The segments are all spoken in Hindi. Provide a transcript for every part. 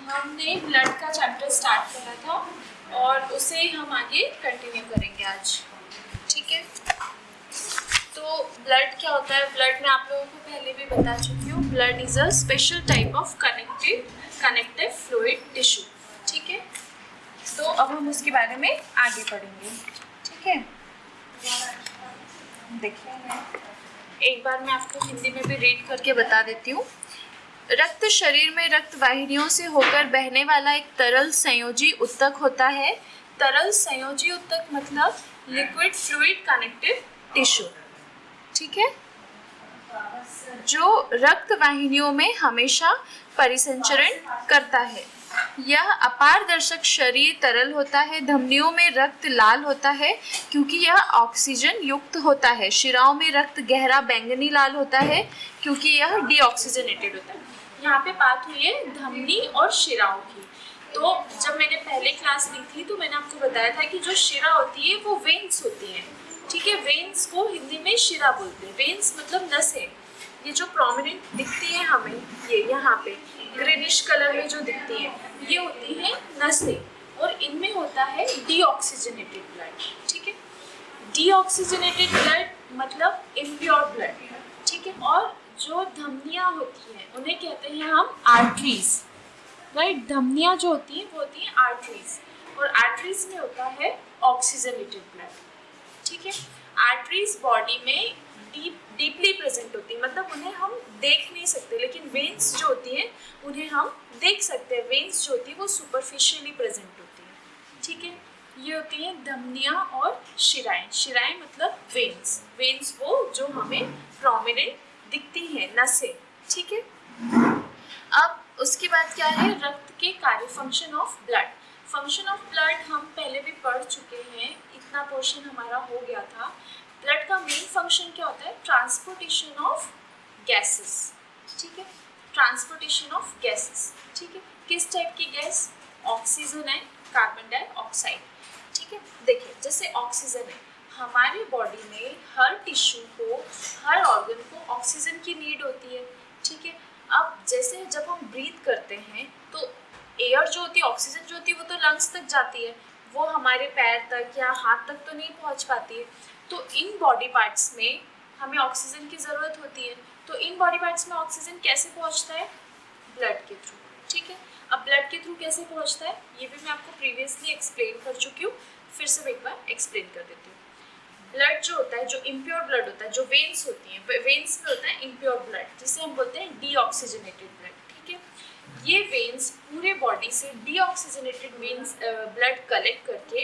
हमने ब्लड का चैप्टर स्टार्ट करा था और उसे ही हम आगे कंटिन्यू करेंगे आज, ठीक है। तो ब्लड क्या होता है? ब्लड में आप लोगों को पहले भी बता चुकी हूँ, blood is a special type of connective fluid tissue, ठीक है। तो अब हम उसके बारे में आगे पढ़ेंगे, ठीक है। देखिए, एक बार मैं आपको हिंदी में भी रीड करके बता देती हूँ। रक्त शरीर में रक्त वाहिनियों से होकर बहने वाला एक तरल संयोजी ऊतक होता है। तरल संयोजी ऊतक मतलब लिक्विड फ्लूइड कनेक्टिव टिश्यू, ठीक है, जो रक्त वाहिनियों में हमेशा परिसंचरण करता है। यह अपारदर्शक शरीर तरल होता है। धमनियों में रक्त लाल होता है क्योंकि यह ऑक्सीजन युक्त होता है। शिराओं में रक्त गहरा बैंगनी लाल होता है क्योंकि यह डीऑक्सीजनेटेड होता है। यहाँ पे बात हुई है धमनी और शिराओं की। तो जब मैंने पहले क्लास ली थी तो मैंने आपको बताया था कि जो शिरा होती है वो वेन्स होती है, ठीक है। वेन्स को हिंदी में शिरा बोलते हैं। वेन्स मतलब नसें। ये जो प्रोमिनेंट दिखती है हमें, ये यहाँ पे ग्रीनिश कलर में जो दिखती है, ये होती है नसें और इनमें होता है डीऑक्सीजनेटेड ब्लड, ठीक है। डीऑक्सीजनेटेड ब्लड मतलब इम्प्योर ब्लड, ठीक है। और जो धमनियाँ होती हैं उन्हें कहते हैं हम आर्टरीज, राइट। धमनियाँ जो होती हैं वो होती हैं आर्टरीज और आर्टरीज में होता है ऑक्सीजनेटेड ब्लड, ठीक है। आर्टरीज बॉडी में डीपली प्रेजेंट होती है, मतलब उन्हें हम देख नहीं सकते, लेकिन वेन्स जो होती हैं उन्हें हम देख सकते हैं। वेन्स जो होती है वो सुपरफिशियली प्रेजेंट होती है, ठीक है। ये होती हैं धमनियाँ और शिराएं। शिराएं मतलब वेन्स। वेन्स वो जो हमें प्रोमिनेंट दिखती हैं, नसें, ठीक है। अब उसके बाद क्या है? रक्त के कार्य, function of blood. Function of blood हम पहले भी पढ़ चुके हैं, इतना पोर्शन हमारा हो गया था। ब्लड का मेन फंक्शन क्या होता है? ट्रांसपोर्टेशन ऑफ गैसेस, ठीक है। ट्रांसपोर्टेशन ऑफ गैसेस, ठीक है। किस टाइप की गैस? ऑक्सीजन है, कार्बन डाइऑक्साइड, ठीक है। देखिए, जैसे ऑक्सीजन है, हमारे बॉडी में हर टिश्यू को, हर ऑर्गन को ऑक्सीजन की नीड होती है, ठीक है। अब जैसे जब हम ब्रीथ करते हैं तो एयर जो होती है, ऑक्सीजन जो होती है वो तो लंग्स तक जाती है, वो हमारे पैर तक या हाथ तक तो नहीं पहुंच पाती है। तो इन बॉडी पार्ट्स में हमें ऑक्सीजन की ज़रूरत होती है। तो इन बॉडी पार्ट्स में ऑक्सीजन कैसे पहुंचता है? ब्लड के थ्रू, ठीक है। अब ब्लड के थ्रू कैसे पहुंचता है ये भी मैं आपको प्रीवियसली एक्सप्लेन कर चुकी हूँ, फिर से एक बार एक्सप्लेन कर देती हूँ। ब्लड जो होता है, जो इम्प्योर ब्लड होता है, जो वेन्स होती हैं, वेन्स में होता है इम्प्योर ब्लड, जिसे हम बोलते हैं डीऑक्सीजनेटेड ब्लड, ठीक है। ये वेन्स पूरे बॉडी से डीऑक्सीजनेटेड वेन्स ब्लड कलेक्ट करके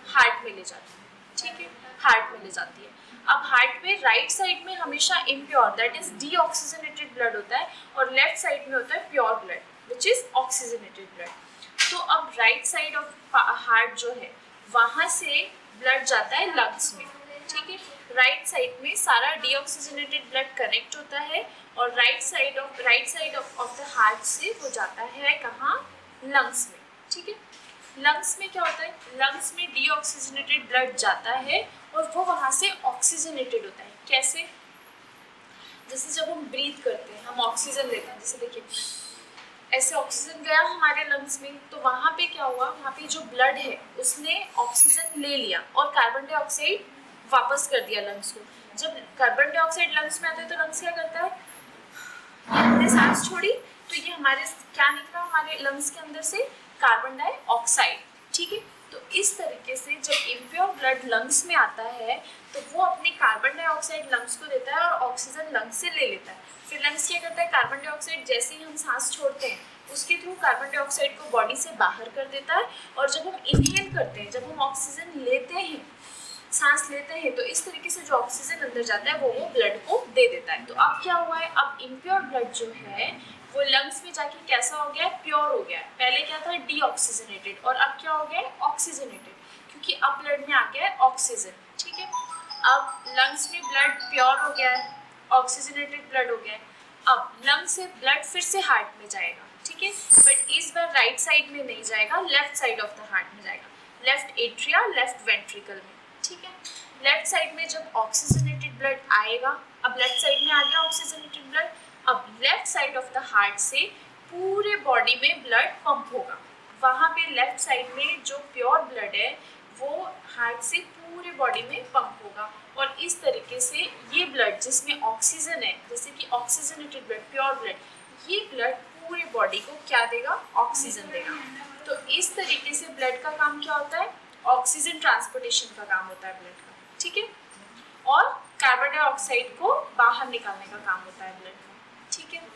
हार्ट में ले जाती है, ठीक है। हार्ट में ले जाती है। अब हार्ट में राइट साइड में हमेशा impure, that is deoxygenated blood होता है, और लेफ्ट साइड में होता है pure blood, which is oxygenated blood. तो अब राइट साइड ऑफ हार्ट जो है वहाँ से ब्लड जाता है लंग्स में, ठीक है। राइट साइड में सारा डीऑक्सीजनेटेड ब्लड कनेक्ट होता है और right side of the heart से वो जाता है कहाँ? लंग्स में, ठीक है। लंग्स में क्या होता है? लंग्स में डीऑक्सीजनेटेड ब्लड जाता है और वो वहाँ से ऑक्सीजनेटेड होता है। कैसे? जैसे जब हम ब्रीथ करते हैं, हम ऑक्सीजन लेते हैं, जैसे देखिए ऐसे ऑक्सीजन गया हमारे लंग्स में, तो वहाँ पे क्या हुआ? वहाँ पे जो ब्लड है उसने ऑक्सीजन ले लिया और कार्बन डाइऑक्साइड वापस कर दिया लंग्स को। जब कार्बन डाइऑक्साइड लंग्स में आता है तो लंग्स क्या करता है? हमने सांस छोड़ी तो ये हमारे क्या निकला? हमारे लंग्स के अंदर से कार्बन डाइऑक्साइड, ठीक है। तो इस तरीके से जब इम्प्योर ब्लड लंग्स में आता है तो वो अपनी कार्बन डाइऑक्साइड लंग्स को देता है और ऑक्सीजन लंग्स से ले लेता है। फिर लंग्स क्या करता है? कार्बन डाइऑक्साइड जैसे ही हम सांस छोड़ते हैं उसके थ्रू कार्बन डाइऑक्साइड को बॉडी से बाहर कर देता है, और जब हम इनहेल करते हैं, जब हम ऑक्सीजन लेते हैं, सांस लेते हैं, तो इस तरीके से जो ऑक्सीजन अंदर जाता है वो ब्लड को दे देता है। तो अब क्या हुआ है? अब इम्प्योर ब्लड जो है वो लंग्स में जाके कैसा हो गया? प्योर हो गया। पहले क्या था? डीऑक्सीजनेटेड, और अब क्या हो गया? ऑक्सीजनेटेड, क्योंकि अब ब्लड में आ गया है ऑक्सीजन, ठीक है। अब लंग्स में ब्लड प्योर हो गया है, ऑक्सीजनेटेड ब्लड हो गया है। अब लंग्स से ब्लड फिर से हार्ट में जाएगा, ठीक है, बट इस बार राइट साइड में नहीं जाएगा, left side of the heart में जाएगा, लेफ्ट एट्रिया, लेफ्ट वेंट्रिकल में, ठीक है। लेफ्ट साइड में जब ऑक्सीजनेटेड ब्लड आएगा, अब लेफ्ट साइड में आ गया ऑक्सीजनेटेड ब्लड, अब left side of the heart से पूरे बॉडी में ब्लड पंप होगा। वहाँ पे लेफ्ट साइड में जो प्योर ब्लड है वो हार्ट से पूरे बॉडी में पंप होगा। और इस तरीके से ये ब्लड जिसमें ऑक्सीजन है, जैसे कि ऑक्सीजनेटेड ब्लड, प्योर ब्लड, ये ब्लड पूरे बॉडी को क्या देगा? ऑक्सीजन देगा। तो इस तरीके से ब्लड का काम क्या होता है? ऑक्सीजन ट्रांसपोर्टेशन का काम होता है ब्लड का, ठीक है। और कार्बन डाइऑक्साइड को बाहर निकालने का काम होता है ब्लड का, ठीक है।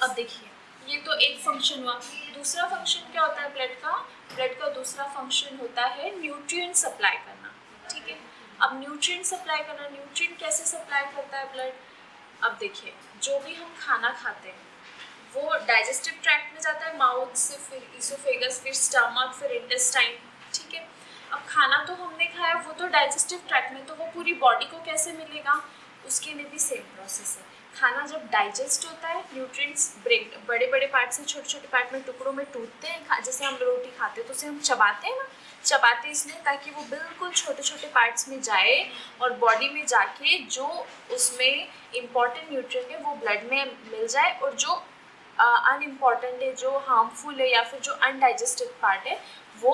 अब देखिए, ये तो एक फंक्शन हुआ। दूसरा फंक्शन क्या होता है ब्लड का? ब्लड का दूसरा फंक्शन होता है न्यूट्रिएंट सप्लाई करना, ठीक है। अब न्यूट्रिएंट सप्लाई करना, न्यूट्रिएंट कैसे सप्लाई करता है ब्लड? अब देखिए, जो भी हम खाना खाते हैं वो डाइजेस्टिव ट्रैक्ट में जाता है, माउथ से, फिर इसोफेगस, फिर स्टमक, फिर इंटेस्टाइन, ठीक है। अब खाना तो हमने खाया, वो तो डाइजेस्टिव ट्रैक्ट में, तो वो पूरी बॉडी को कैसे मिलेगा? उसके लिए भी सेम प्रोसेस है। खाना जब डाइजेस्ट होता है, न्यूट्रिएंट्स ब्रेक बड़े बड़े पार्ट से छोटे छोटे पार्ट में, टुकड़ों में टूटते हैं। जैसे हम रोटी खाते हैं तो उसे हम चबाते हैं ना, चबाते इसलिए ताकि वो बिल्कुल छोटे छोटे पार्ट्स में जाए और बॉडी में जाके जो उसमें इम्पॉर्टेंट न्यूट्रिएंट है वो ब्लड में मिल जाए, और जो अनइम्पॉर्टेंट है, जो हार्मफुल है या फिर जो अनडाइजेस्टेड पार्ट है वो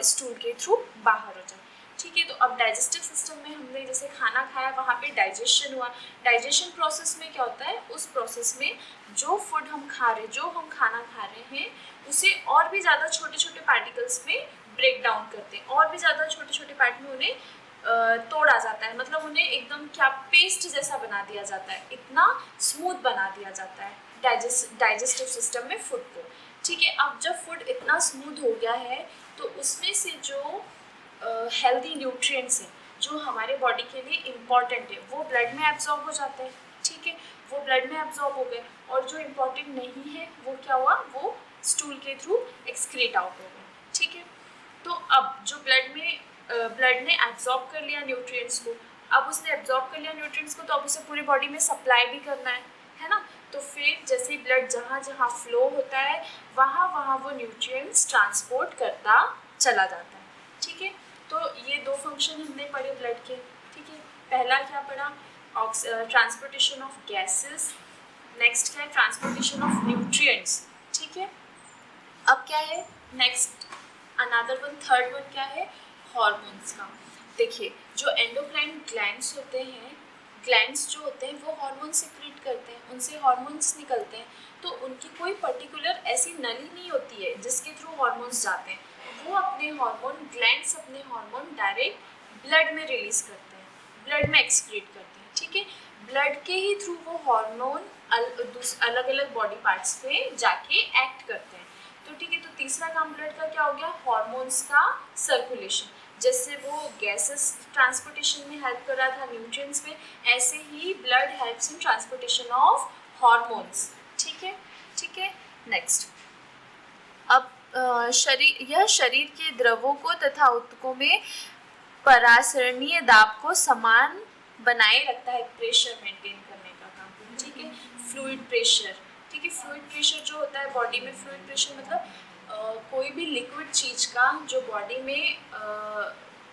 स्टूल के थ्रू बाहर हो जाए, ठीक है। तो अब डाइजेस्टिव सिस्टम में हमने जैसे खाना खाया, वहाँ पे डाइजेशन हुआ। डाइजेशन प्रोसेस में क्या होता है? उस प्रोसेस में जो फूड हम खा रहे हैं, जो हम खाना खा रहे हैं, उसे और भी ज़्यादा छोटे छोटे पार्टिकल्स में ब्रेक डाउन करते हैं, और भी ज़्यादा छोटे छोटे पार्ट में उन्हें तोड़ा जाता है, मतलब उन्हें एकदम क्या पेस्ट जैसा बना दिया जाता है, इतना स्मूथ बना दिया जाता है डाइजेस्टिव सिस्टम में फूड को, ठीक है। अब जब फूड इतना स्मूथ हो गया है तो उसमें से जो हेल्दी न्यूट्रिएंट्स हैं, जो हमारे बॉडी के लिए इम्पॉर्टेंट है, वो ब्लड में एब्जॉर्ब हो जाते हैं, ठीक है। वो ब्लड में एब्जॉर्ब हो गए, और जो इम्पॉर्टेंट नहीं है वो क्या हुआ? वो स्टूल के थ्रू एक्सक्रीट आउट हो गए, ठीक है। तो अब जो ब्लड ने एब्जॉर्ब कर लिया न्यूट्रिएंट्स को, अब उसने एब्जॉर्ब कर लिया न्यूट्रिएंट्स को, तो अब उसे पूरी बॉडी में सप्लाई भी करना है ना। तो फिर जैसे ब्लड जहाँ जहाँ फ्लो होता है वहाँ वहाँ वो न्यूट्रिएंट्स ट्रांसपोर्ट करता चला जाता है, ठीक है। तो ये दो फंक्शन हमने पढ़े ब्लड के, ठीक है। पहला क्या पढ़ा? ट्रांसपोर्टेशन ऑफ गैसेस, नेक्स्ट क्या है? ट्रांसपोर्टेशन ऑफ न्यूट्रिएंट्स, ठीक है। अब क्या है next? Another one, third one क्या है? हॉर्मोन्स का। देखिए, जो एंडोक्राइन ग्लैंड्स होते हैं, ग्लैंड्स जो होते हैं वो हार्मोन सिक्रीट करते हैं, उनसे हार्मोन्स निकलते हैं। तो उनकी कोई पर्टिकुलर ऐसी नली नहीं होती है जिसके थ्रू हार्मोन्स जाते हैं, वो अपने हार्मोन, ग्लैंड्स अपने हार्मोन डायरेक्ट ब्लड में रिलीज करते हैं, ब्लड में एक्सक्रीट करते हैं, ठीक है। ब्लड के ही थ्रू वो हार्मोन अलग अलग बॉडी पार्ट्स पे जाके एक्ट करते हैं, तो ठीक है। तो तीसरा काम ब्लड का क्या हो गया? हार्मोन्स का सर्कुलेशन। जैसे वो गैसेस ट्रांसपोर्टेशन में हेल्प कर रहा था न्यूट्रिएंट्स में, ऐसे ही blood helps in transportation of hormones, ठीक है, ठीक है। नेक्स्ट, अब यह शरीर के द्रवों को तथा ऊतकों में परासरणीय दाब को समान बनाए रखता है, प्रेशर मेंटेन करने का काम, ठीक है। फ्लूइड प्रेशर, ठीक है। फ्लूइड प्रेशर जो होता है बॉडी में, फ्लूइड प्रेशर मतलब कोई भी लिक्विड चीज़ का जो बॉडी में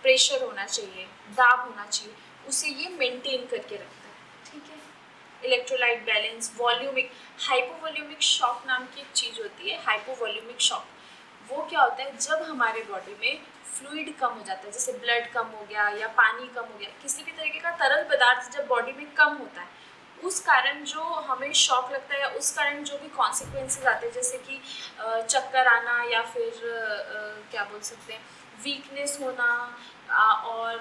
प्रेशर होना चाहिए, दाब होना चाहिए, उसे ये मेंटेन करके रखता है, ठीक है। Electrolyte balance, volaemic, hypovolaemic shock नाम की एक चीज़ होती है, हाइपोवॉल्यूमिक शॉक। वो क्या होता है? जब हमारे बॉडी में फ्लूइड कम हो जाता है, जैसे ब्लड कम हो गया या पानी कम हो गया, किसी भी तरीके का तरल पदार्थ जब बॉडी में कम होता है, उस कारण जो हमें शॉक लगता है, या उस कारण जो भी कॉन्सिक्वेंसेस आते हैं, जैसे कि चक्कर आना, या फिर क्या बोल सकते हैं, वीकनेस होना, और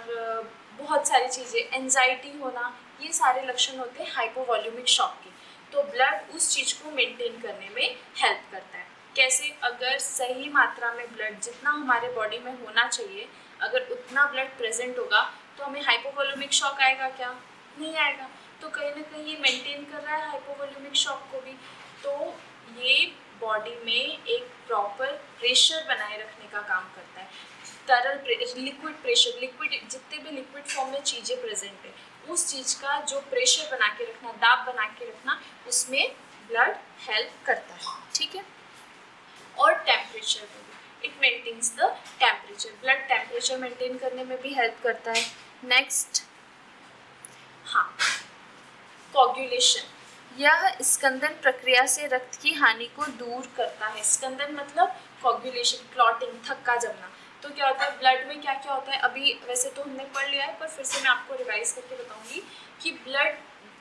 बहुत सारी चीज़ें, एंजाइटी होना, ये सारे लक्षण होते हैं हाइपोवॉल्यूमिक शॉक के। तो ब्लड उस चीज़ को मेंटेन करने में हेल्प करता है। कैसे? अगर सही मात्रा में ब्लड जितना हमारे बॉडी में होना चाहिए, अगर उतना ब्लड प्रेजेंट होगा तो हमें हाइपोवॉल्यूमिक शॉक आएगा क्या? नहीं आएगा। तो कहीं ना कहीं ये मेंटेन कर रहा है हाइपोवॉल्यूमिक शॉक को भी। तो ये बॉडी में एक प्रॉपर प्रेशर बनाए रखने का काम करता है। तरल लिक्विड प्रेशर, लिक्विड जितने भी लिक्विड फॉर्म में चीज़ें प्रेजेंट है, उस चीज़ का जो प्रेशर बना के रखना, दाब बना के रखना, उसमें ब्लड हेल्प करता है, ठीक है। और टेम्परेचर में भी, it maintains the temperature, blood temperature maintain करने में भी हेल्प करता है। नेक्स्ट, हाँ, कोगुलेशन, यह स्कंदन प्रक्रिया से रक्त की हानि को दूर करता है। स्कंदन मतलब कोगुलेशन, क्लॉटिंग, थक्का जमना। तो क्या होता है ब्लड में, क्या क्या होता है, अभी वैसे तो हमने पढ़ लिया है पर फिर से मैं आपको रिवाइज करके बताऊंगी कि ब्लड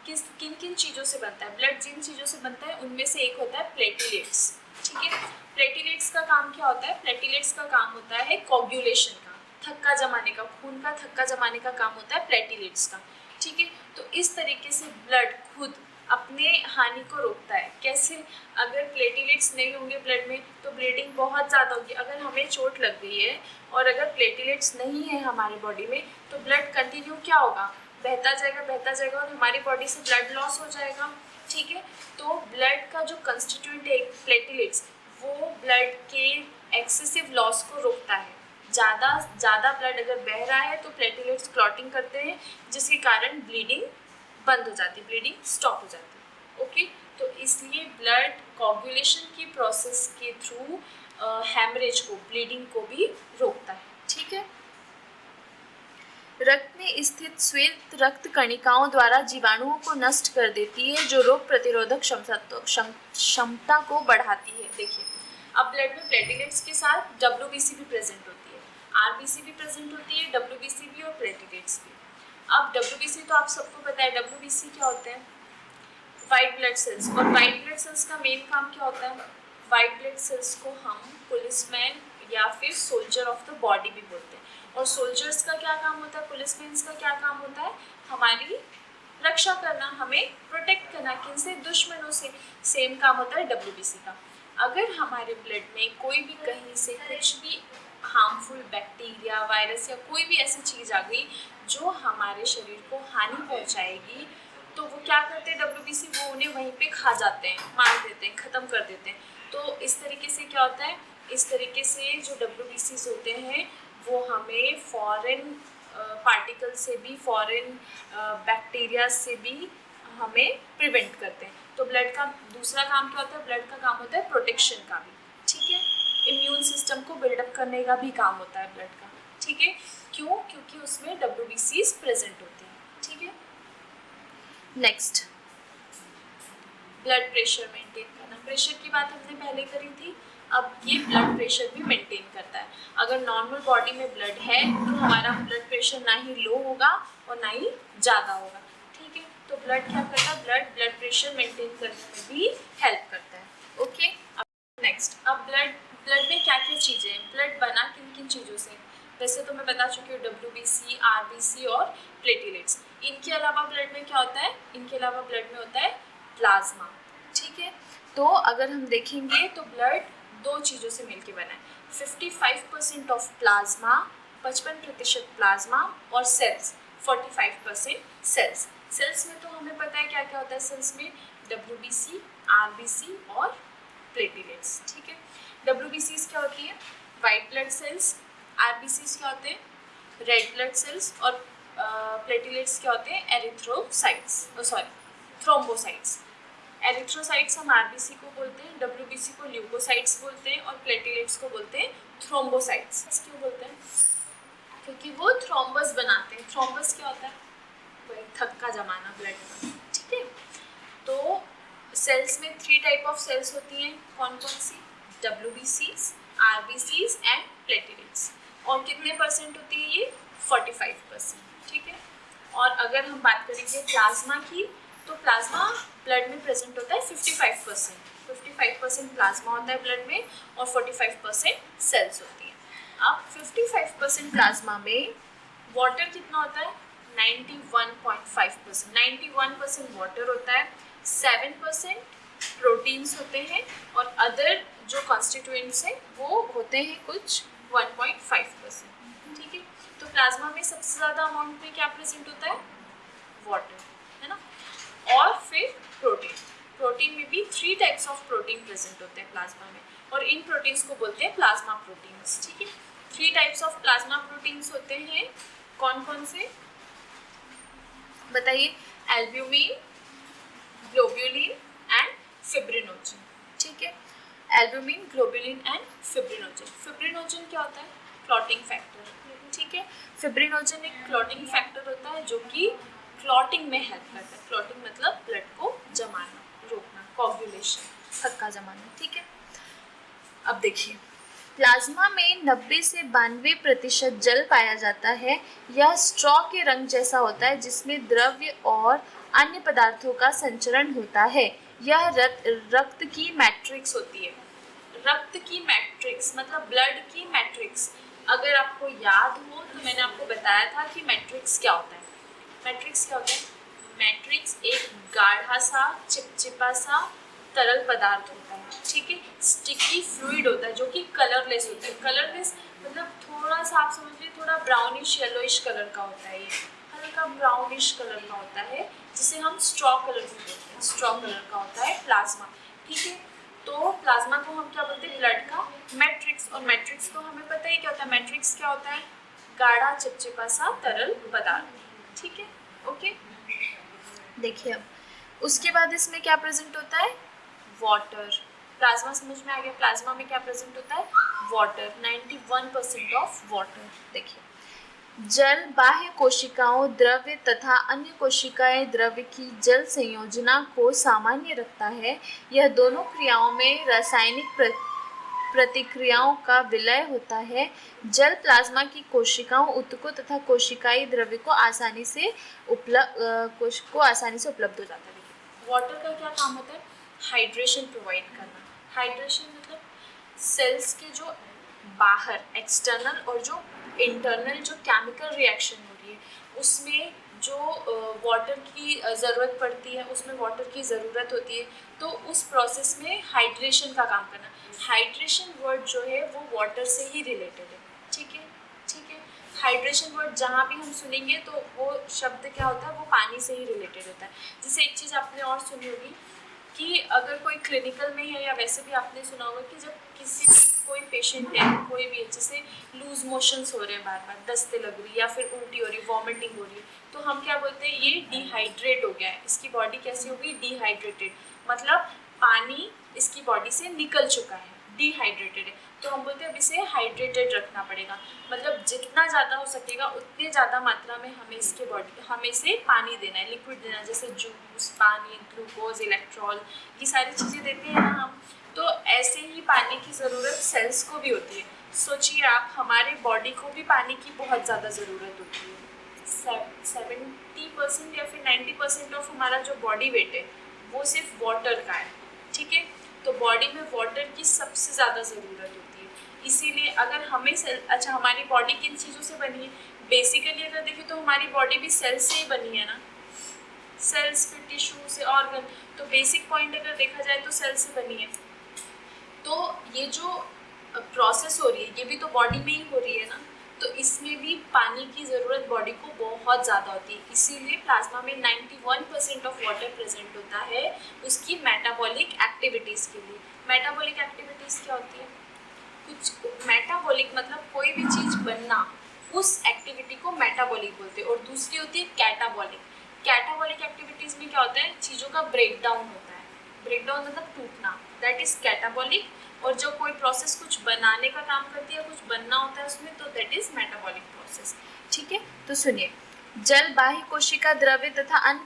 किन किन चीज़ों से बनता है। ब्लड जिन चीज़ों से बनता है उनमें से एक होता है प्लेटिलेट्स। ठीक है, प्लेटिलेट्स का काम क्या होता है? प्लेटिलेट्स का काम होता है कोगुलेशन का, थक्का जमाने का, खून का थक्का जमाने का काम होता है प्लेटिलेट्स का। ठीक है, तो इस तरीके से ब्लड खुद अपने हानि को रोकता है। कैसे? अगर प्लेटिलेट्स नहीं होंगे ब्लड में तो ब्लीडिंग बहुत ज़्यादा होगी। अगर हमें चोट लग गई है और अगर प्लेटिलेट्स नहीं है हमारे बॉडी में तो ब्लड कंटिन्यू क्या होगा? बहता जाएगा और हमारी बॉडी से ब्लड लॉस हो जाएगा। ठीक है, तो ब्लड का जो कंस्टिट्यूएंट है प्लेटिलेट्स, वो ब्लड के एक्सेसिव लॉस को रोकता है। ज़्यादा ब्लड अगर बह रहा है तो प्लेटिलेट्स क्लॉटिंग करते हैं जिसके कारण ब्लीडिंग बंद हो जाती है, ब्लीडिंग स्टॉप हो जाती है। ओके, तो इसलिए ब्लड कोगुलेशन की प्रोसेस के थ्रू हैमरेज को, ब्लीडिंग को भी रोकता है। ठीक है, रक्त में स्थित श्वेत रक्त कणिकाओं द्वारा जीवाणुओं को नष्ट कर देती है जो रोग प्रतिरोधक क्षमता को बढ़ाती है। देखिए, अब ब्लड में प्लेटिलेट्स के साथ डब्ल्यूबीसी भी प्रेजेंट होती है, आरबीसी भी प्रेजेंट होती है, डब्ल्यूबीसी भी और प्लेटिलेट्स भी। अब डब्ल्यूबीसी तो आप सबको पता है, डब्ल्यूबीसी क्या होते हैं? White blood cells. और वाइट ब्लड सेल्स का मेन काम क्या होता है? वाइट ब्लड सेल्स को हम पुलिसमैन या फिर सोल्जर ऑफ द बॉडी भी बोलते हैं। और सोल्जर्स का क्या काम होता है? पुलिसमैन का क्या काम होता है? हमारी रक्षा करना, हमें प्रोटेक्ट करना, किनसे? दुश्मनों से। सेम काम होता है डब्ल्यूबीसी का। अगर हमारे ब्लड में कोई भी कहीं से कुछ भी हार्मफुल बैक्टीरिया, वायरस या कोई भी ऐसी चीज़ आ गई जो हमारे शरीर को हानि पहुंचाएगी तो वो क्या करते हैं डब्ल्यूबीसी? वो उन्हें वहीं पे खा जाते हैं, मार देते हैं, ख़त्म कर देते हैं। तो इस तरीके से क्या होता है? इस तरीके से जो डब्ल्यूबीसीज होते हैं वो हमें फॉरेन पार्टिकल से भी, फॉरेन बैक्टीरिया से भी हमें प्रिवेंट करते हैं। तो ब्लड का दूसरा काम क्या होता है? ब्लड का काम होता है प्रोटेक्शन का भी। ठीक है, इम्यून सिस्टम को बिल्डअप करने का भी काम होता है ब्लड का। ठीक है, क्यों? क्योंकि उसमें डब्ल्यूबीसीज प्रेजेंट होते हैं। ठीक है, नेक्स्ट, ब्लड प्रेशर मेंटेन करना। प्रेशर की बात हमने पहले करी थी, अब ये ब्लड प्रेशर भी मेंटेन करता है। अगर नॉर्मल बॉडी में ब्लड है तो हमारा ब्लड प्रेशर ना ही लो होगा और ना ही ज़्यादा होगा। ठीक है, तो ब्लड क्या करता है? ब्लड प्रेशर मेंटेन करने में भी हेल्प करता है। ओके, अब नेक्स्ट, अब ब्लड में क्या क्या चीज़ें हैं? ब्लड बना किन किन चीज़ों से? वैसे तो मैं बता चुकी हूँ, डब्ल्यूबीसी, आरबीसी और प्लेटिलेट्स। इनके अलावा ब्लड में क्या होता है? इनके अलावा ब्लड में होता है प्लाज्मा। ठीक है, तो अगर हम देखेंगे तो ब्लड दो चीज़ों से मिलकर बना है। 55% ऑफ प्लाज्मा, 55% प्लाज्मा, और सेल्स 45% सेल्स। सेल्स में तो हमें पता है क्या क्या होता है सेल्स में? डब्ल्यूबीसी, आरबीसी और प्लेटिलेट्स। ठीक है, डब्ल्यूबीसीज क्या होती है? White blood cells. आरबीसीज क्या होते हैं? Red blood cells. और प्लेटिलेट्स क्या होते हैं? Erythrocytes, thrombocytes. एरिथ्रोसाइट्स हम आरबीसी को बोलते हैं, डब्ल्यूबीसी को ल्यूकोसाइट्स बोलते हैं और प्लेटिलेट्स को बोलते हैं थ्रोम्बोसाइट्स। क्यों बोलते हैं? क्योंकि वो थ्रोम्बस बनाते हैं। थ्रोम्बस क्या होता है? वही थक्का जमाना ब्लड का। ठीक है, तो सेल्स में 3 टाइप ऑफ सेल्स होती हैं। कौन कौन सी? डब्ल्यूबीसीज, आरबीसीज एंड प्लेटिलेट्स। और कितने परसेंट होती है ये? 45%। ठीक है, और अगर हम बात करेंगे प्लाज्मा की तो प्लाज्मा ब्लड में प्रेजेंट होता है 55% प्लाज्मा होता है ब्लड में और 45% सेल्स होती हैं। अब 55% प्लाज्मा में वाटर कितना होता है? 91.5%। 91% वाटर होता है, 7% प्रोटीन्स होते हैं और अदर जो कॉन्स्टिट्यूएंट्स हैं वो होते हैं कुछ 1.5%। ठीक है, तो प्लाज्मा में सबसे ज़्यादा अमाउंट में क्या प्रेजेंट होता है? वाटर, है ना। और फिर प्रोटीन में भी 3 टाइप्स ऑफ प्रोटीन प्रेजेंट होते हैं प्लाज्मा में और इन प्रोटीन्स को बोलते हैं प्लाज्मा प्रोटीन्स। ठीक है, 3 टाइप्स ऑफ प्लाज्मा प्रोटीन्स होते हैं। कौन कौन से बताइए? Albumin, globulin and fibrinogen. ठीक है, albumin, globulin and fibrinogen. Fibrinogen क्या होता है? Clotting factor. ठीक है, फिब्रिनोजन एक क्लॉटिंग फैक्टर होता है जो कि क्लॉटिंग में हेल्प करता है। क्लॉटिंग मतलब ब्लड को जमाना। कोगुलेशन, थक्का जमाना, ठीक है। अब देखिए, प्लाज्मा में 90 से 92% जल पाया जाता है। यह स्ट्रॉ के रंग जैसा होता है जिसमें द्रव्य और अन्य पदार्थों का संचरण होता है। यह रक्त की मैट्रिक्स होती है। रक्त की मैट्रिक्स मतलब ब्लड की मैट्रिक्स। अगर आपको याद हो तो मैंने आपको बताया था कि मैट्रिक्स क्या होता है। मैट्रिक्स क्या होता है? मैट्रिक्स एक गाढ़ा सा चिपचिपा सा तरल पदार्थ होता है, ठीक है। स्टिकी फ्लूइड होता है जो कि कलरलेस होता है। कलरलेस मतलब थोड़ा सा आप समझिए थोड़ा ब्राउनिश येलोइश कलर का होता है, ये हल्का ब्राउनिश कलर का होता है, जिसे हम स्ट्रॉ कलर भी बोलते हैं। स्ट्रॉ कलर का होता है प्लाज्मा, ठीक है। तो प्लाज्मा को हम क्या बोलते हैं? ब्लड का मैट्रिक्स। और मैट्रिक्स तो हमें पता ही क्या होता है। मैट्रिक्स क्या होता है? गाढ़ा चिपचिपा सा तरल पदार्थ, ठीक है, ओके। देखिए अब उसके बाद इसमें क्या प्रेजेंट होता है? वाटर। प्लाज्मा समझ में आ गया। प्लाज्मा में क्या प्रेजेंट होता है? वाटर। 91% of water. देखिए, जल बाह्य कोशिकाओं द्रव्य तथा अन्य कोशिकाएं द्रव्य की जल संयोजना को सामान्य रखता है। यह दोनों क्रियाओं में रासायनिक प्रतिक्रियाओं का विलय होता है। जल प्लाज्मा की कोशिकाओं ऊतकों तथा कोशिकाई द्रव्य को आसानी से उपलब्ध हो जाता है। वाटर का क्या काम होता है? हाइड्रेशन प्रोवाइड करना। हाइड्रेशन मतलब सेल्स के जो बाहर एक्सटर्नल और जो इंटरनल जो केमिकल रिएक्शन हो रही है उसमें जो वाटर की ज़रूरत पड़ती है, उसमें वाटर की ज़रूरत होती है, तो उस प्रोसेस में हाइड्रेशन का काम करना। हाइड्रेशन वर्ड जो है वो वाटर से ही रिलेटेड है, ठीक है, ठीक है। हाइड्रेशन वर्ड जहाँ भी हम सुनेंगे तो वो शब्द क्या होता है? वो पानी से ही रिलेटेड होता है। जैसे एक चीज़ आपने और सुनी होगी कि अगर कोई क्लिनिकल में है या वैसे भी आपने सुना होगा कि जब किसी भी कोई पेशेंट है, कोई भी जैसे लूज मोशंस हो रहे हैं, बार बार दस्ते लग रही या फिर उल्टी हो रही, वॉमिटिंग हो रही, तो हम क्या बोलते हैं? ये डिहाइड्रेट हो गया है, इसकी बॉडी कैसी हो गई? डिहाइड्रेटेड। मतलब पानी इसकी बॉडी से निकल चुका है, डिहाइड्रेटेड है, तो हम बोलते हैं अब इसे हाइड्रेटेड रखना पड़ेगा। मतलब जितना ज़्यादा हो सकेगा उतनी ज़्यादा मात्रा में हमें इसके बॉडी हमें इसे पानी देना है, लिक्विड देना है, जैसे जूस, पानी, ग्लूकोज, इलेक्ट्रॉल, ये सारी चीज़ें देते हैं ना हम। तो ऐसे ही पानी की ज़रूरत सेल्स को भी होती है। सोचिए आप, हमारे बॉडी को भी पानी की बहुत ज़्यादा ज़रूरत होती है। 70% या फिर 90% ऑफ हमारा जो बॉडी वेट है वो सिर्फ वाटर का है, ठीक है। तो बॉडी में वाटर की सबसे ज़्यादा ज़रूरत होती है। इसीलिए अगर हमें अच्छा, हमारी बॉडी किन चीज़ों से बनी है? बेसिकली अगर देखें तो हमारी बॉडी भी सेल्स से ही बनी है ना, सेल्स, फिर टिश्यू से, ऑर्गन। तो बेसिक पॉइंट अगर देखा जाए तो सेल से बनी है। तो ये जो प्रोसेस हो रही है ये भी तो बॉडी में ही हो रही है ना, तो इसमें भी पानी की ज़रूरत बॉडी को बहुत ज़्यादा होती है। इसीलिए प्लाज्मा में 91% ऑफ वाटर प्रेजेंट होता है उसकी मेटाबॉलिक एक्टिविटीज़ के लिए। मेटाबॉलिक एक्टिविटीज़ क्या होती है? कुछ मेटाबॉलिक मतलब कोई भी चीज़ बनना, उस एक्टिविटी को मेटाबॉलिक बोलते हैं। और दूसरी होती है कैटाबॉलिक। कैटाबॉलिक एक्टिविटीज़ में क्या होता है? चीज़ों का ब्रेकडाउन होता है। ब्रेकडाउन मतलब टूटना, दैट इज़ कैटाबॉलिक। और जो कोई प्रोसेस कुछ बनाने का काम करती है, कुछ बनना होता है उसमें, तो दैट इज़ मेटाबॉलिक प्रोसेस, ठीक है। तो सुनिए, जल बाह्य कोशिका द्रव्य तथा अन्य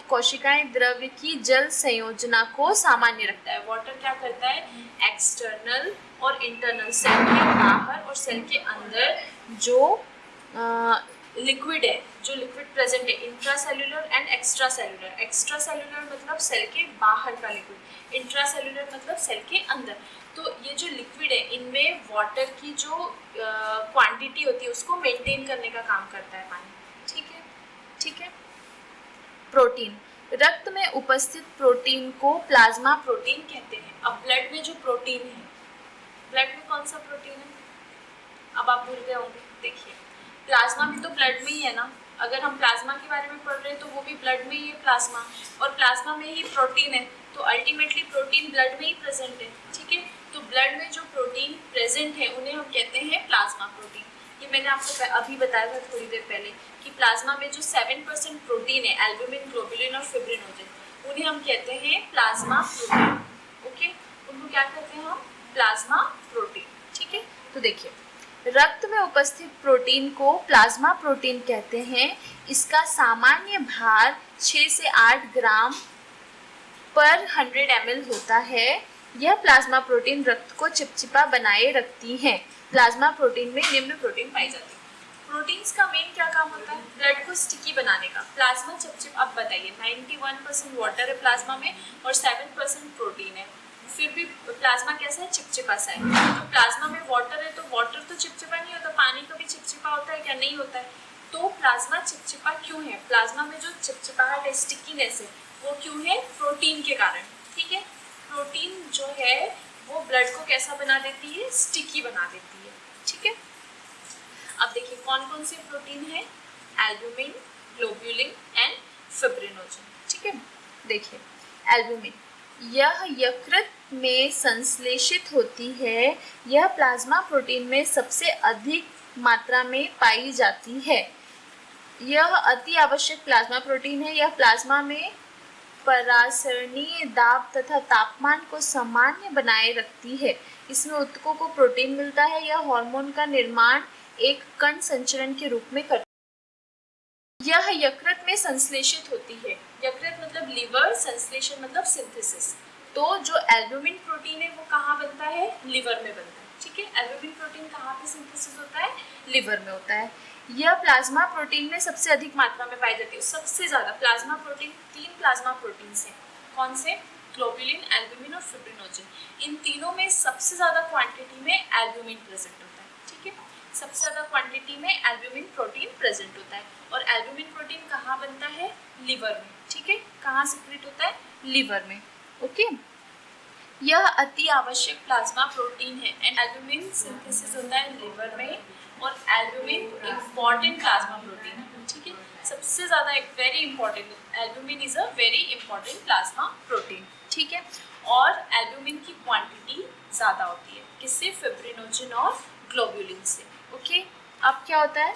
कोशिकाएं द्रव्य की जल संयोजना को सामान्य रखता है। वाटर क्या करता है? एक्सटर्नल और इंटरनल, सेल के बाहर और सेल के अंदर जो लिक्विड है, जो लिक्विड प्रेजेंट है, intracellular and extra cellular. Extra cellular मतलब सेल के बाहर का लिक्विड, इंट्रासेल्युलर मतलब सेल के अंदर। तो ये जो लिक्विड है इनमें वाटर की जो क्वांटिटी होती है उसको मेंटेन करने का काम करता है पानी, ठीक है, ठीक है। प्रोटीन, रक्त में उपस्थित प्रोटीन को प्लाज्मा प्रोटीन कहते हैं। अब ब्लड में जो प्रोटीन है, ब्लड में कौन सा प्रोटीन है? अब आप भूल गए होंगे। देखिए, प्लाज्मा भी तो ब्लड में ही है ना। अगर हम प्लाज्मा के बारे में पढ़ रहे हैं तो वो भी ब्लड में ही है प्लाज्मा, और प्लाज्मा में ही प्रोटीन है, तो अल्टीमेटली प्रोटीन ब्लड में ही प्रेजेंट है, ठीक है। तो ब्लड में जो प्रोटीन प्रेजेंट है उन्हें हम कहते हैं प्लाज्मा प्रोटीन। ये मैंने आपको अभी बताया था थोड़ी देर पहले कि प्लाज्मा में जो 7% प्रोटीन है, एल्ब्यूमिन, ग्लोबुलिन और फिब्रिनोजन, उन्हें हम कहते हैं प्लाज्मा प्रोटीन, ओके। उनको क्या कहते हैं हम? प्लाज्मा प्रोटीन, ठीक है। तो देखिए, रक्त में उपस्थित प्रोटीन को प्लाज्मा प्रोटीन कहते हैं। इसका सामान्य भार 6 से 8 ग्राम पर 100 ml होता है। यह प्लाज्मा प्रोटीन रक्त को चिपचिपा बनाए रखती हैं। प्लाज्मा प्रोटीन में निम्न प्रोटीन पाई जाती है। प्रोटीन्स का मेन क्या काम होता है? ब्लड को स्टिकी बनाने का। प्लाज्मा चिपचिप, अब बताइए 91% वाटर है प्लाज्मा में और 7% प्रोटीन है, फिर भी प्लाज्मा कैसा है? चिपचिपा सा है। तो प्लाज्मा में वाटर है तो वाटर तो चिपचिपा नहीं होता, पानी कभी चिपचिपा होता है क्या? नहीं होता है। तो प्लाज्मा चिपचिपा क्यों है? प्लाज्मा में जो चिपचिपाहट है, स्टिकीनेस है, वो क्यों है? प्रोटीन के कारण। ठीक है, प्रोटीन जो है वो ब्लड को कैसा बना देती है? स्टिकी बना देती है। ठीक है, अब देखिए कौन कौन से प्रोटीन है? Albumin, globulin and fibrinogen. ठीक है, देखिए एल्ब्यूमिन, यह यकृत में संश्लेषित होती है। यह प्लाज्मा प्रोटीन में सबसे अधिक मात्रा में पाई जाती है। यह अति आवश्यक प्लाज्मा प्रोटीन है। यह प्लाज्मा में परासरणीय दाब तथा तापमान को सामान्य बनाए रखती है। इसमें ऊतकों को प्रोटीन मिलता है। यह हार्मोन का निर्माण एक कण संचरण के रूप में करता है। यह यकृत में संश्लेषित होती है। यकृत मतलब लिवर, संश्लेषण मतलब सिंथेसिस। तो जो एल्ब्यूमिन प्रोटीन है वो कहाँ बनता है? लिवर में बनता है। ठीक है, एल्ब्यूमिन प्रोटीन कहाँ पे सिंथेसिस होता है? लिवर में होता है। यह प्लाज्मा प्रोटीन में सबसे अधिक मात्रा में पाई जाती है। सबसे ज्यादा प्लाज्मा प्रोटीन, 3 प्लाज्मा प्रोटीन है। कौन से? ग्लोब्यूलिन, एल्ब्यूमिन और फिब्रिनोजन। इन तीनों में सबसे ज्यादा क्वांटिटी में एल्ब्यूमिन प्रेजेंट होता है। ठीक है, सबसे ज्यादा क्वांटिटी में एल्ब्यूमिन प्रोटीन प्रेजेंट होता है। और एल्ब्यूमिन प्रोटीन कहाँ बनता है? लिवर में। ठीक है, कहाँ सिक्रेट होता है? लिवर में। ओके, यह अति आवश्यक प्लाज्मा प्रोटीन है एंड एल्ब्यूमिन सिंथेसिस होता है लिवर में। और एल्ब्यूमिन इम्पॉर्टेंट प्लाज्मा प्रोटीन है। ठीक है, सबसे ज़्यादा एक very important, albumin is a very important plasma protein. ठीक है, और एल्ब्यूमिन की क्वांटिटी ज़्यादा होती है। किससे? फिब्रिनोजन और ग्लोब्यूलिन से। ओके, अब क्या होता है?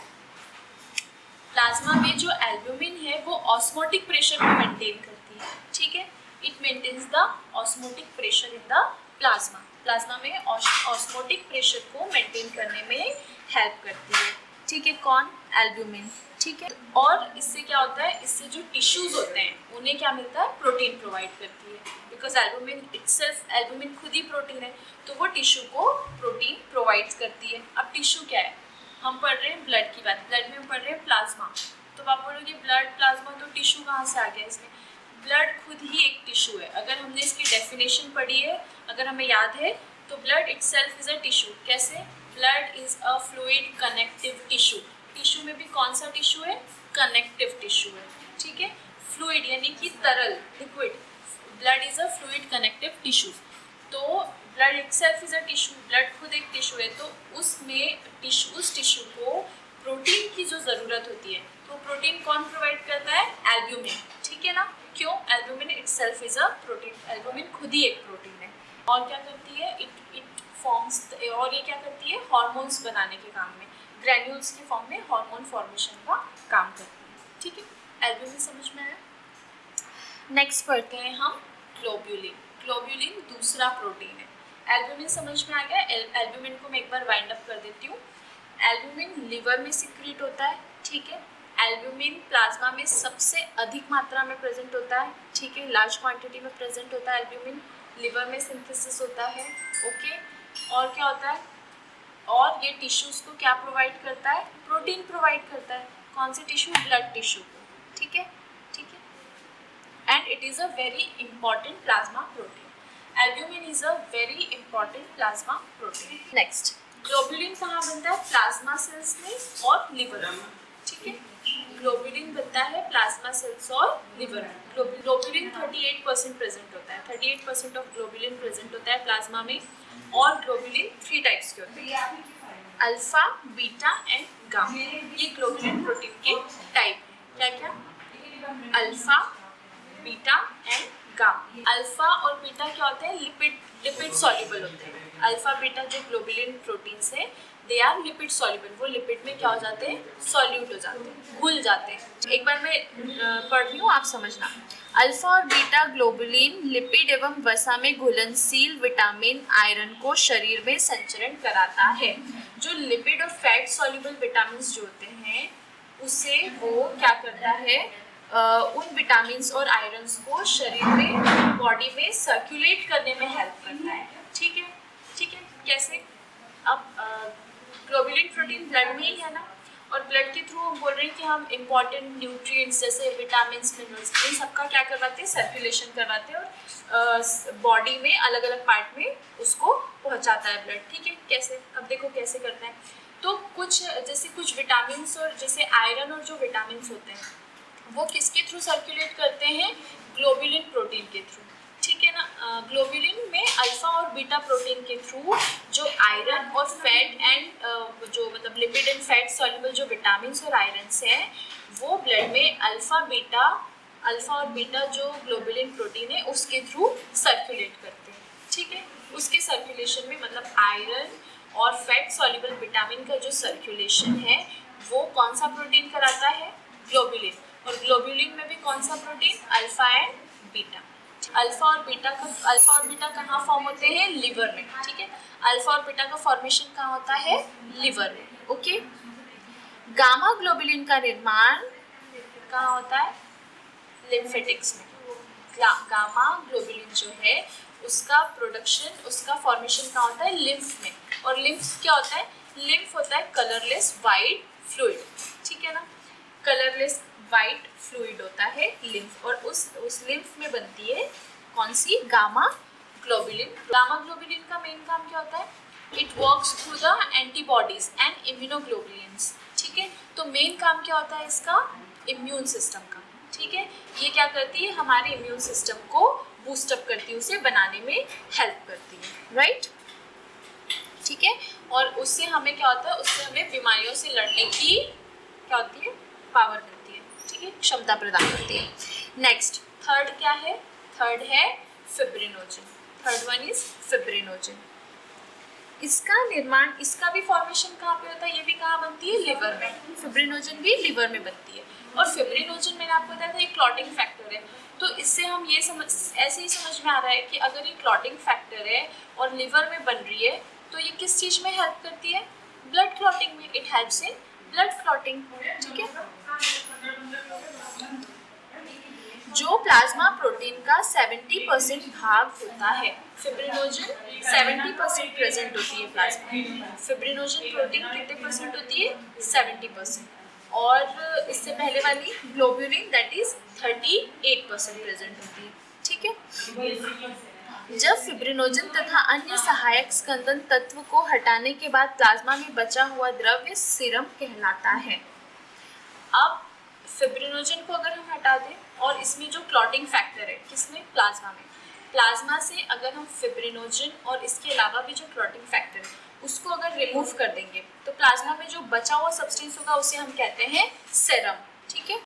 प्लाज्मा में जो एल्ब्यूमिन है वो ऑस्मोटिक प्रेशर को मेंटेन करती है। ठीक है, it maintains the osmotic pressure in the plasma. Plasma में ऑस्मोटिक प्रेशर को मेंटेन करने में हेल्प करती है। ठीक है, कौन? एल्ब्यूमिन। ठीक है, और इससे क्या होता है? इससे जो टिश्यूज होते हैं उन्हें क्या मिलता है? प्रोटीन प्रोवाइड करती है। बिकॉज एल्ब्यूमिन इटसेल्फ, एल्ब्यूमिन खुद ही प्रोटीन है, तो वो टिश्यू को प्रोटीन प्रोवाइड करती है। अब टिश्यू क्या है? हम पढ़ रहे हैं ब्लड की बात, ब्लड में हम पढ़ रहे हैं प्लाज्मा। तो आप बोलोगे ब्लड प्लाज्मा, तो टिश्यू कहाँ से आ गया इसमें? ब्लड खुद ही एक टिश्यू है। अगर हमने इसकी डेफिनेशन पढ़ी है, अगर हमें याद है, तो blood itself is a tissue. कैसे? Blood is a fluid connective tissue. Tissue में भी कौन सा टिश्यू है? कनेक्टिव टिश्यू है। ठीक है, फ्लूइड यानी कि तरल, liquid. Blood is a fluid connective tissue. तो blood itself is a tissue, blood खुद एक टिश्यू है। तो उसमें उस टिश्यू को प्रोटीन की जो ज़रूरत होती है, तो प्रोटीन कौन प्रोवाइड करता है? एल्ब्यूमिन। ठीक है ना? क्यों? Albumin itself is a protein. Albumin खुद ही एक प्रोटीन है। और क्या करती है? इट फॉर्म्स, और ये क्या करती है? हार्मोन्स बनाने के काम में, ग्रैन्यूल्स के फॉर्म में हार्मोन फॉर्मेशन का काम करती है। ठीक है, एल्ब्यूमिन समझ में आया? नेक्स्ट पढ़ते हैं हम ग्लोब्यूलिन। ग्लोब्यूलिन दूसरा प्रोटीन है। एल्ब्यूमिन समझ में आ गया। एल्ब्यूमिन को मैं एक बार वाइंड अप कर देती हूँ। एल्ब्यूमिन लिवर में सिक्रीट होता है। ठीक है, एल्ब्यूमिन प्लाज्मा में सबसे अधिक मात्रा में प्रेजेंट होता है। ठीक है, लार्ज क्वांटिटी में प्रेजेंट होता है एल्ब्यूमिन। लिवर में सिंथेसिस होता है। ओके, और क्या होता है? और ये टिश्यूज को क्या प्रोवाइड करता है? प्रोटीन प्रोवाइड करता है। कौन से टिश्यू? ब्लड टिश्यू को। ठीक है, ठीक है, and it is a very important plasma protein. Albumin is a very important plasma protein. Next, globulin कहाँ बनता है? प्लाज्मा सेल्स में और लिवर में। ठीक है, ग्लोब्यूलिन बनता है प्लाज्मा सेल्स और लिवर में। ग्लोब्यूलिन 38% प्रेजेंट होता है। 38% ऑफ ग्लोब्यूलिन प्रेजेंट होता है प्लाज्मा में। और ग्लोब्यूलिन 3 टाइप्स के होते हैं, अल्फा, बीटा एंड गामा। ये ग्लोब्यूलिन प्रोटीन के टाइप हैं। क्या क्या? Alpha, beta and gamma. Alpha और बीटा क्या होते हैं? लिपिड सॉल्युबल होते हैं। अल्फा बीटा जो ग्लोब्यूलिन प्रोटीन्स है, दे आर लिपिड सॉल्युबल। वो लिपिड में क्या हो जाते हैं? सॉल्यूट हो जाते हैं, घुल जाते हैं। एक बार मैं पढ़ रही हूँ, आप समझना। अल्फा और बीटा ग्लोबुलिन लिपिड एवं वसा में घुलनशील विटामिन आयरन को शरीर में संचरण कराता है। जो लिपिड और फैट सॉल्युबल विटामिन जो होते हैं उसे वो क्या करता है? उन विटामिन और आयरन्स को शरीर में, बॉडी में सर्कुलेट करने में हेल्प करता है। ठीक है, ठीक है। कैसे? अब ग्लोबुलिन प्रोटीन ब्लड में ही है ना, और ब्लड के थ्रू हम बोल रहे हैं कि हम इम्पॉर्टेंट न्यूट्रिएंट्स जैसे विटामिन, मिनरल्स, इन सबका क्या करवाते हैं? सर्कुलेशन करवाते हैं, और बॉडी में अलग अलग पार्ट में उसको पहुंचाता है ब्लड। ठीक है, कैसे? अब देखो कैसे करते हैं। तो कुछ विटामिन और जैसे आयरन और जो विटामिन होते हैं वो किसके थ्रू सर्कुलेट करते हैं? ग्लोबुलिन प्रोटीन के थ्रू। ठीक है ना। ग्लोबुलिन में अल्फा और बीटा प्रोटीन के थ्रू जो आयरन और फैट एंड जो मतलब लिपिड एंड फैट सॉल्युबल जो विटामिन और आयरन्स हैं वो ब्लड में अल्फा और बीटा जो ग्लोबुलिन प्रोटीन है उसके थ्रू सर्कुलेट करते हैं। ठीक है, उसके सर्कुलेशन में मतलब आयरन और फैट सॉल्युबल विटामिन का जो सर्कुलेशन है वो कौन सा प्रोटीन कराता है? ग्लोबुलिन। और ग्लोबुलिन में भी कौन सा protein? Alpha and beta. Alpha और बीटा कहाँ फॉर्म होते हैं? लिवर में। ठीक है, अल्फा और बीटा का फॉर्मेशन कहाँ होता है? लिवर में। ओके। गामा ग्लोबुलिन का निर्माण कहाँ होता है? लिम्फेटिक्स में। गामा ग्लोबुलिन जो है उसका प्रोडक्शन, उसका फॉर्मेशन कहाँ होता है? लिम्फ में। और लिम्फ क्या होता है? लिम्फ होता है कलरलेस वाइट फ्लूइड। ठीक है ना, कलरलेस वाइट फ्लूइड होता है लिम्फ, और उस लिम्फ में बनती है कौन सी? Gamma globulin. गामा ग्लोबुलिन का मेन काम क्या होता है? It works through the antibodies and immunoglobulins. ठीक है, तो मेन काम क्या होता है इसका? इम्यून सिस्टम का। ठीक है, ये क्या करती है? हमारे इम्यून सिस्टम को बूस्टअप करती है, उसे बनाने में हेल्प करती है। राइट, ठीक है। और उससे हमें क्या होता है? उससे हमें बीमारियों से लड़ने की क्या होती है? पावर मिलती है। ठीक है, क्षमता प्रदान करती है। नेक्स्ट, थर्ड क्या है? थर्ड है fibrinogen. Third one is fibrinogen. इसका निर्माण, इसका भी फॉर्मेशन कहाँ पे होता है? ये भी कहाँ बनती है? लिवर में। फिब्रिनोजन भी लिवर में बनती है। और फिब्रिनोजन मैंने आपको बताया था एक क्लॉटिंग फैक्टर है, तो इससे हम ये ऐसे ही समझ में आ रहा है कि अगर ये क्लॉटिंग फैक्टर है और लिवर में बन रही है तो ये किस चीज़ में हेल्प करती है? ब्लड क्लॉटिंग में। It helps in blood clotting. ठीक है, जो प्लाज्मा प्रोटीन का 70% भाग होता है, फिब्रिनोजन 70% प्रेजेंट होती है प्लाज्मा। फिब्रिनोजन प्रोटीन कितने परसेंट होती है? 70%। और इससे पहले वाली ग्लोबुलिन दैट इज 38% प्रेजेंट होती है। ठीक है, जब फिब्रिनोजन तथा अन्य सहायक स्कंदन तत्व को हटाने के बाद प्लाज्मा में बचा हुआ द्रव्य सीरम कहलाता है। अब फिब्रिनोजन को अगर हम हटा दें और इसमें जो क्लॉटिंग फैक्टर है किसमें? प्लाज्मा में। प्लाज्मा से अगर हम फिब्रिनोजन और इसके अलावा भी जो क्लॉटिंग फैक्टर है उसको अगर रिमूव कर देंगे तो प्लाज्मा में जो बचा हुआ सब्सटेंस होगा उसे हम कहते हैं सेरम। ठीक है,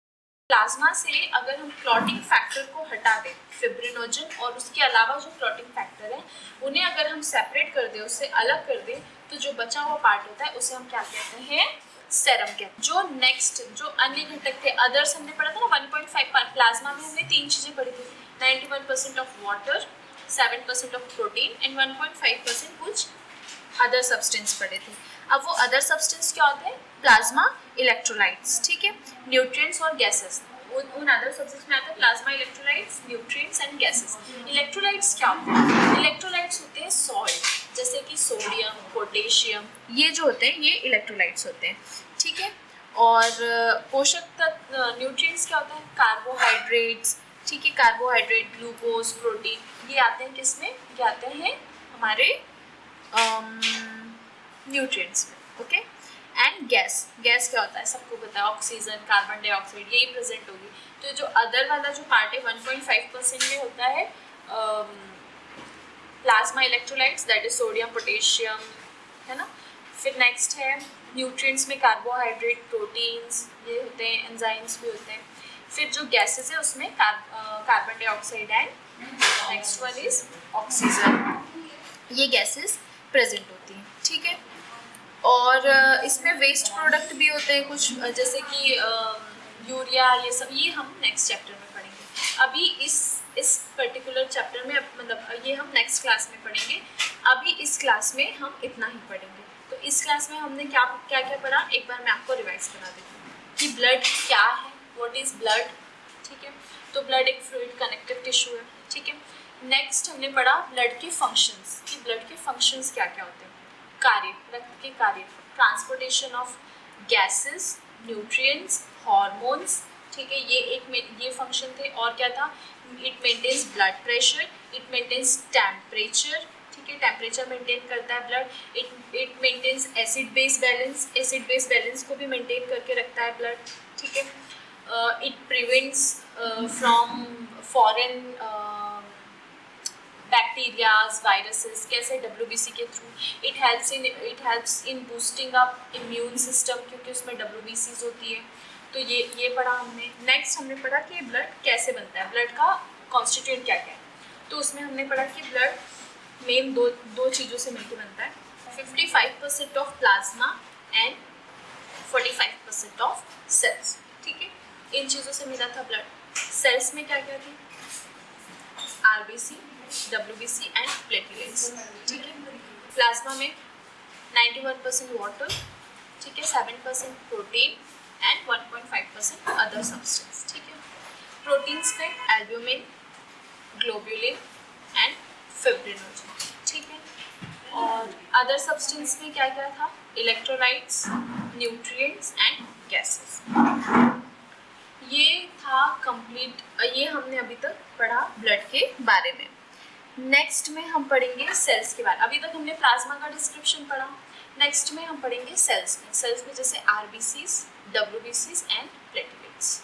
प्लाज्मा से अगर हम क्लॉटिंग फैक्टर को हटा दें, फिब्रिनोजन और उसके अलावा जो क्लॉटिंग फैक्टर है उन्हें अगर हम सेपरेट कर दें, उससे अलग कर दें, तो जो बचा हुआ पार्ट होता है उसे हम क्या कहते हैं? सेरम के। जो नेक्स्ट जो अन्य घटक थे, अदर्स हमने पढ़ा था ना 1.5 प्लाज्मा में हमने 3 चीजें पढ़ी थी, 91% of water, 7% of protein and 1.5% कुछ अदर सब्सटेंस पढ़े थे। अब वो अदर सब्सटेंस क्या होते हैं? Plasma electrolytes. ठीक है, न्यूट्रिएंट्स और गैसेस, उन अदर सब्सटेंस में आता है plasma electrolytes, nutrients and gases. Electrolytes क्या होते हैं? इलेक्ट्रोलाइट्स होते हैं सॉल्ट, जैसे कि सोडियम, पोटेशियम, ये जो होते हैं ये इलेक्ट्रोलाइट्स होते हैं। ठीक है, और पोषक तत्व न्यूट्रिएंट्स क्या होता है? कार्बोहाइड्रेट्स। ठीक है, कार्बोहाइड्रेट, ग्लूकोज, प्रोटीन, ये आते हैं किसमें? ये आते हैं हमारे न्यूट्रिएंट्स में। ओके, एंड गैस क्या होता है? सबको पता है, ऑक्सीजन, कार्बन डाइऑक्साइड, यही प्रेजेंट होगी। तो जो अदर वाला जो पार्ट है 1.5% में होता है plasma electrolytes, that is sodium, potassium, है ना। फिर नेक्स्ट है न्यूट्रिएंट्स में कार्बोहाइड्रेट, प्रोटीन्स, ये होते हैं, एंजाइम्स भी होते हैं। फिर जो गैसेस है उसमें carbon dioxide and next one is oxygen, ये गैसेस प्रेजेंट होती हैं। ठीक है, और इसमें वेस्ट प्रोडक्ट भी होते हैं कुछ, जैसे कि यूरिया, ये सब, ये हम नेक्स्ट चैप्टर में पढ़ेंगे। अभी इस पर्टिकुलर चैप्टर में मतलब ये हम नेक्स्ट क्लास में पढ़ेंगे। अभी इस क्लास में हम इतना ही पढ़ेंगे। तो इस क्लास में हमने क्या क्या पढ़ा, एक बार मैं आपको रिवाइज करा देती हूँ कि ब्लड क्या है, व्हाट इज ब्लड। ठीक है। तो ब्लड एक फ्लूइड कनेक्टिव टिश्यू है, ठीक है। नेक्स्ट हमने पढ़ा ब्लड के फंक्शंस, कि ब्लड के फंक्शंस क्या क्या होते हैं। कार्य, रक्त के कार्य, transportation of gases, nutrients, hormones, ठीक है, ये फंक्शन थे। और क्या था, it maintains blood pressure, it maintains temperature, ठीक है, टेम्परेचर मेंटेन करता है blood, it maintains acid base balance, acid base balance को भी मेंटेन करके रखता है ब्लड, ठीक है। It prevents from foreign bacterias, viruses, कैसे, WBC के through. It helps in boosting up immune system, क्योंकि उसमें WBCs होती है। तो ये पढ़ा हमने। नेक्स्ट हमने पढ़ा कि ब्लड कैसे बनता है, ब्लड का कॉन्स्टिट्यूएंट क्या क्या है। तो उसमें हमने पढ़ा कि ब्लड मेन दो चीज़ों से मिलकर बनता है, 55% of plasma and 45% of cells, ठीक है। इन चीज़ों से मिला था ब्लड। सेल्स में क्या क्या थी, RBC, WBC एंड प्लेटलेट्स, ठीक है। प्लाज्मा में 91% वाटर, ठीक है, 7% प्रोटीन एंड 1.5% अदर सब्सटेंस, ठीक है। प्रोटीन्स में एल्ब्यूमिन, ग्लोब्यूलिन एंड फिब्रिनोजन, ठीक है। और अदर सब्सटेंस में क्या क्या था, इलेक्ट्रोलाइट्स, न्यूट्रिएंट्स एंड गैसेस। ये था कंप्लीट, ये हमने अभी तक पढ़ा ब्लड के बारे में। नेक्स्ट में हम पढ़ेंगे सेल्स के बारे में। अभी तक हमने प्लाज्मा का डिस्क्रिप्शन पढ़ा, नेक्स्ट में हम पढ़ेंगे सेल्स में। सेल्स में जैसे RBCs, WBCs एंड प्लेटलेट्स।